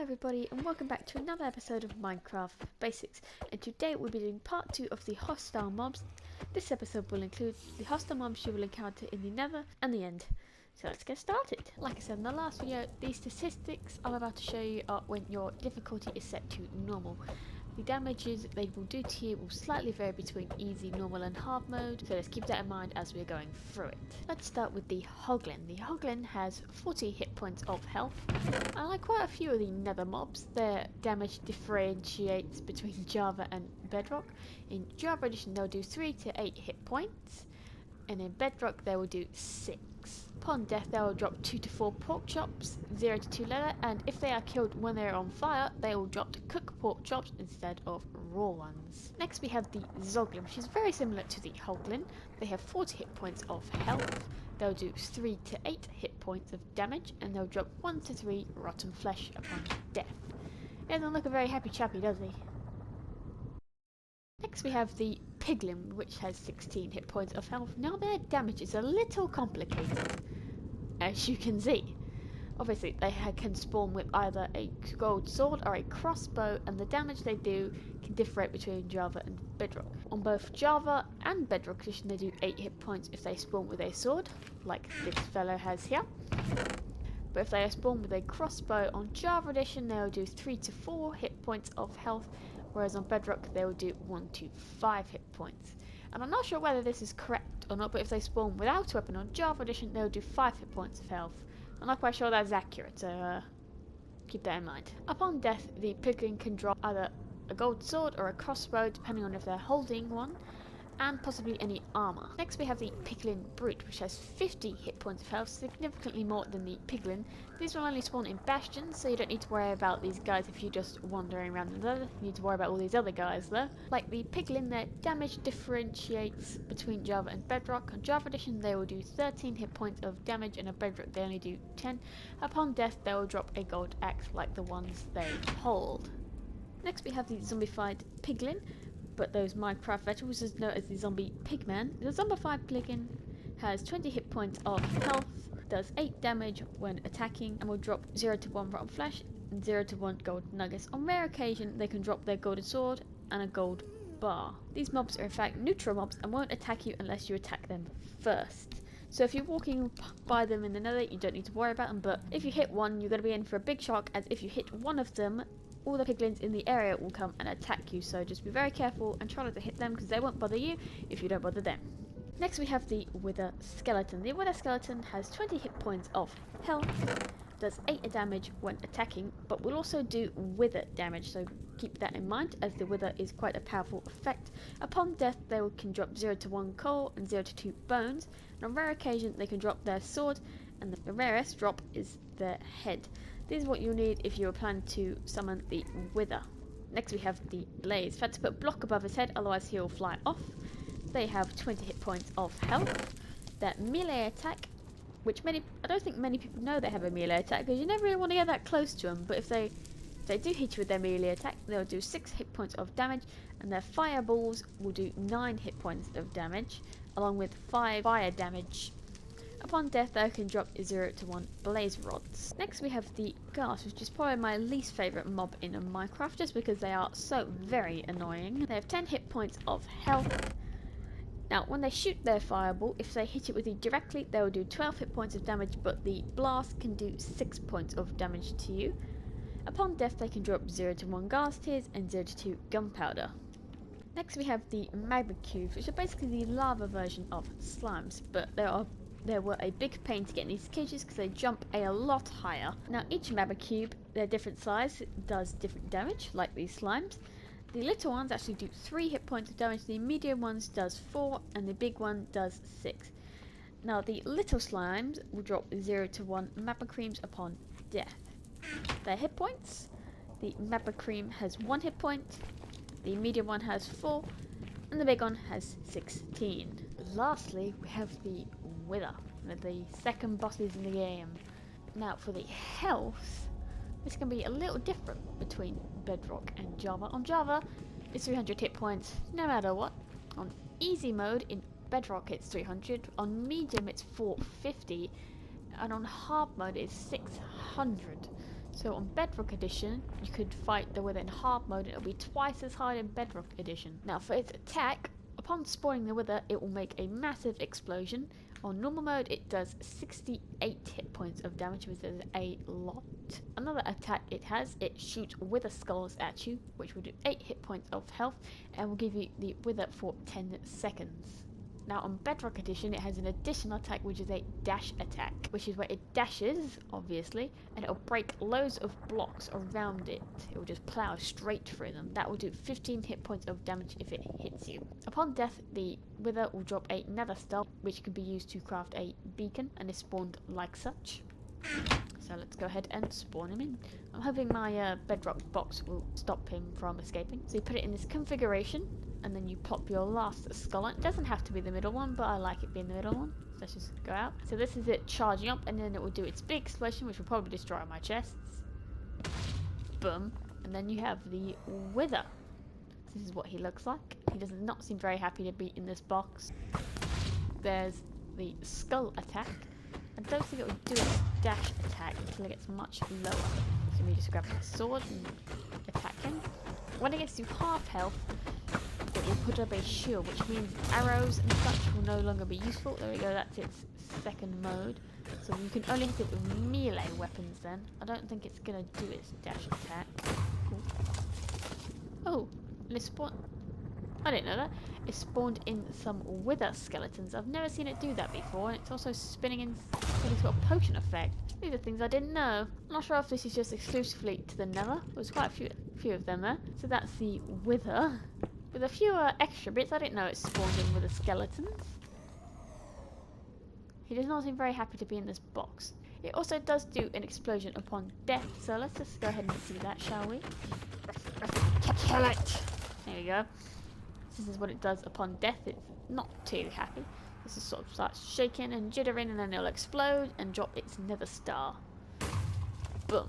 Hello everybody and welcome back to another episode of Minecraft Basics, and today we'll be doing part 2 of the hostile mobs. This episode will include the hostile mobs you will encounter in the nether and the end. So let's get started. Like I said in the last video, these statistics I'm about to show you are when your difficulty is set to normal. The damages they will do to you will slightly vary between easy, normal and hard mode, so let's keep that in mind as we're going through it. Let's start with the Hoglin. The Hoglin has 40 hit points of health. Like quite a few of the nether mobs, their damage differentiates between Java and Bedrock. In Java Edition they'll do 3 to 8 hit points, and in Bedrock they will do 6. Upon death they will drop 2 to 4 pork chops, 0 to 2 leather, and if they are killed when they are on fire, they will drop to cook pork chops instead of raw ones. Next we have the Zoglin, which is very similar to the Hoglin. They have 40 hit points of health. They'll do 3 to 8 hit points of damage, and they'll drop 1 to 3 rotten flesh upon death. He doesn't look a very happy chappy, does he? Next we have the Piglin, which has 16 hit points of health. Now their damage is a little complicated, as you can see. Obviously they can spawn with either a gold sword or a crossbow, and the damage they do can differentiate between Java and Bedrock. On both Java and Bedrock Edition they do 8 hit points if they spawn with a sword, like this fellow has here. But if they are spawned with a crossbow on Java Edition they will do 3 to 4 hit points of health, whereas on Bedrock they will do 1 to 5 hit points. And I'm not sure whether this is correct or not, but if they spawn without a weapon on Java Edition they will do 5 hit points of health. I'm not quite sure that's accurate, so keep that in mind. Upon death the Piglin can drop either a gold sword or a crossbow depending on if they're holding one, and possibly any armor. Next we have the Piglin Brute, which has 50 hit points of health, significantly more than the Piglin. These will only spawn in bastions, so you don't need to worry about these guys if you're just wandering around the nether. You need to worry about all these other guys though. Like the Piglin, their damage differentiates between Java and Bedrock. On Java Edition they will do 13 hit points of damage, and on Bedrock they only do 10. Upon death they will drop a gold axe like the ones they hold. Next we have the zombified Piglin, but those Minecraft veterans is known as the zombie pigman. The zombified Piglin has 20 hit points of health, does 8 damage when attacking, and will drop 0 to 1 rotten flesh and 0 to 1 gold nuggets. On rare occasion they can drop their golden sword and a gold bar. These mobs are in fact neutral mobs and won't attack you unless you attack them first. So if you're walking by them in the nether you don't need to worry about them, but if you hit one you're going to be in for a big shock, as if you hit one of them all the piglins in the area will come and attack you, so just be very careful and try not to hit them because they won't bother you if you don't bother them. Next we have the Wither Skeleton. The Wither Skeleton has 20 hit points of health, does 8 damage when attacking, but will also do wither damage, so keep that in mind as the wither is quite a powerful effect. Upon death they can drop 0 to 1 coal and 0 to 2 bones, and on rare occasion they can drop their sword, and the rarest drop is their head. This is what you'll need if you're planning to summon the Wither. Next we have the Blaze. You've had to put a block above his head, otherwise he'll fly off. They have 20 hit points of health. Their melee attack, which I don't think many people know they have a melee attack, because you never really want to get that close to them, but if they do hit you with their melee attack, they'll do 6 hit points of damage, and their fireballs will do 9 hit points of damage, along with 5 fire damage. Upon death they can drop 0 to 1 blaze rods. Next we have the Ghast, which is probably my least favourite mob in Minecraft, just because they are so very annoying. They have 10 hit points of health. Now when they shoot their fireball, if they hit it with you directly they will do 12 hit points of damage, but the blast can do 6 points of damage to you. Upon death they can drop 0 to 1 Ghast tears and 0 to 2 gunpowder. Next we have the magma cubes, which are basically the lava version of slimes, but they were a big pain to get in these cages because they jump a lot higher. Now each magma cube, they're different size, does different damage like these slimes. The little ones actually do 3 hit points of damage, the medium ones does 4, and the big one does 6. Now the little slimes will drop 0 to 1 magma creams upon death. Their hit points: the magma cream has 1 hit point, the medium one has 4, and the big one has 16. Lastly we have the Wither, one of the second bosses in the game. Now for the health, this can be a little different between Bedrock and Java. On Java it's 300 hit points no matter what. On easy mode in Bedrock it's 300, on medium it's 450, and on hard mode it's 600. So on Bedrock Edition, you could fight the Wither in hard mode and it'll be twice as hard in Bedrock Edition. Now for its attack, upon spawning the Wither, it will make a massive explosion. On normal mode, it does 68 hit points of damage, which is a lot. Another attack it has, it shoots Wither skulls at you, which will do 8 hit points of health and will give you the Wither for 10 seconds. Now on Bedrock Edition, it has an additional attack which is a dash attack, which is where it dashes, obviously, and it'll break loads of blocks around it. It will just plow straight through them. That will do 15 hit points of damage if it hits you. Upon death, the Wither will drop a nether star, which can be used to craft a beacon, and is spawned like such. So let's go ahead and spawn him in. I'm hoping my bedrock box will stop him from escaping. So you put it in this configuration, and then you plop your last skull on. It doesn't have to be the middle one, but I like it being the middle one. So let's just go out. So this is it charging up, and then it will do its big explosion, which will probably destroy my chests. Boom. And then you have the Wither. This is what he looks like. He does not seem very happy to be in this box. There's the skull attack. I don't think it will do its dash attack until it gets much lower. So let me just grab my sword and attack him. When it gets to half health, it will put up a shield, which means arrows and such will no longer be useful. There we go, that's its second mode. So you can only hit it with melee weapons then. I don't think it's going to do its dash attack. Cool. Oh, and it spawned... I didn't know that. It spawned in some Wither skeletons. I've never seen it do that before, and it's also spinning in some sort of potion effect. These are things I didn't know. I'm not sure if this is just exclusively to the nether. There's quite a few of them there. So that's the Wither. With a few extra bits, I didn't know it spawned in Wither skeletons. He does not seem very happy to be in this box. It also does do an explosion upon death, so let's just go ahead and see that, shall we? Kill it! There we go. This is what it does upon death. It's not too happy. This is sort of starts shaking and jittering, and then it'll explode and drop its nether star. Boom.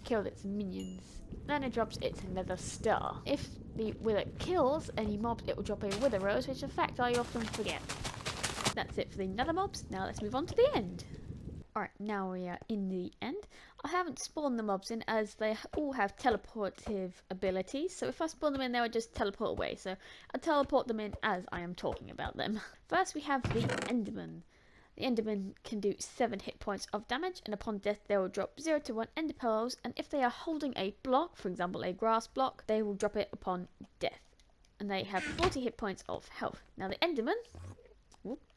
Killed its minions. Then it drops its nether star. If the Wither kills any mobs, it will drop a Wither rose, which in fact I often forget. That's it for the nether mobs. Now let's move on to the end. Alright, now we are in the end. I haven't spawned the mobs in as they all have teleportive abilities. So if I spawn them in, they would just teleport away. So I teleport them in as I am talking about them. First we have the Enderman. The Enderman can do 7 hit points of damage, and upon death they will drop 0 to 1 Ender pearls, and if they are holding a block, for example a grass block, they will drop it upon death. And they have 40 hit points of health. Now the Enderman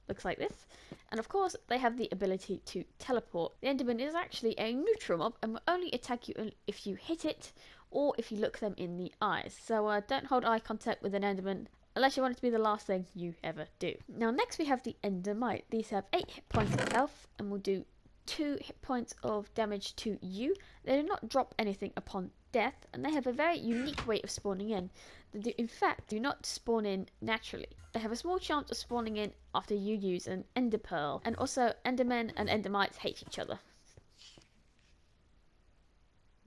looks like this, and of course they have the ability to teleport. The Enderman is actually a neutral mob and will only attack you if you hit it or if you look them in the eyes. So don't hold eye contact with an Enderman unless you want it to be the last thing you ever do. Now next we have the Endermite. These have 8 hit points of health and will do 2 hit points of damage to you. They do not drop anything upon death, and they have a very unique way of spawning in. They do, in fact, do not spawn in naturally. They have a small chance of spawning in after you use an Ender Pearl, and also Endermen and Endermites hate each other.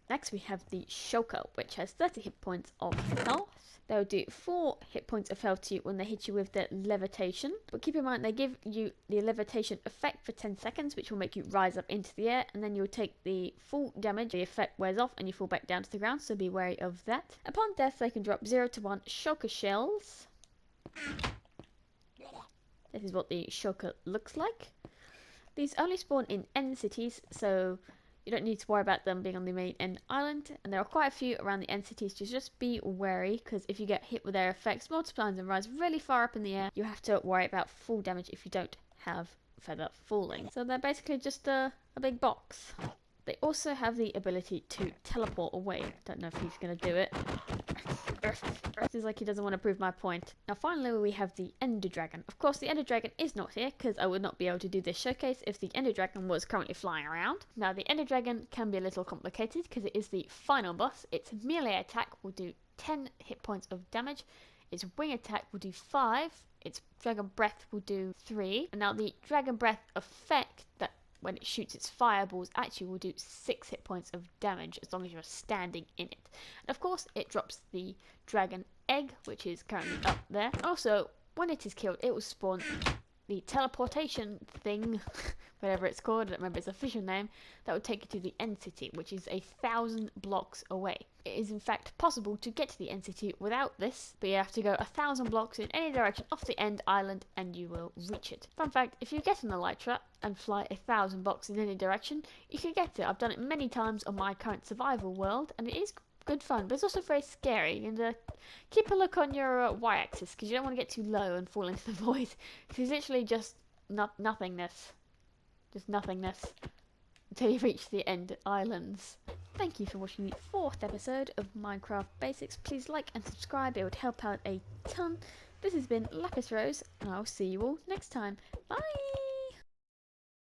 Next we have the Shulker, which has 30 hit points of health. They'll do 4 hit points of health to you when they hit you with their levitation. But keep in mind, they give you the levitation effect for 10 seconds, which will make you rise up into the air, and then you'll take the full damage. The effect wears off and you fall back down to the ground, so be wary of that. Upon death, they can drop 0 to 1 Shulker shells. This is what the Shulker looks like. These only spawn in end cities, so you don't need to worry about them being on the main end island, and there are quite a few around the end cities, so just be wary, because if you get hit with their effects, multiply and rise really far up in the air, you have to worry about full damage if you don't have feather falling. So they're basically just a big box. They also have the ability to teleport away. Don't know if he's going to do it. Seems like he doesn't want to prove my point. Now finally we have the Ender Dragon. Of course the Ender Dragon is not here because I would not be able to do this showcase if the Ender Dragon was currently flying around. Now the Ender Dragon can be a little complicated because it is the final boss. Its melee attack will do 10 hit points of damage. Its wing attack will do 5. Its Dragon Breath will do 3. And now the Dragon Breath effect that when it shoots its fireballs actually will do 6 hit points of damage as long as you're standing in it. And of course it drops the dragon egg, which is currently up there. Also, when it is killed, it will spawn the teleportation thing, whatever it's called, I don't remember its official name, that would take you to the end city, which is 1,000 blocks away. It is in fact possible to get to the end city without this, but you have to go 1,000 blocks in any direction off the end island and you will reach it. Fun fact, if you get an elytra and fly 1,000 blocks in any direction, you can get it. I've done it many times on my current survival world, and it is good fun, but it's also very scary. And keep a look on your y-axis, because you don't want to get too low and fall into the void. It's literally just nothingness. Just nothingness. Until you reach the end islands. Thank you for watching the 4th episode of Minecraft Basics. Please like and subscribe, it would help out a ton. This has been Lapis Rose, and I'll see you all next time. Bye!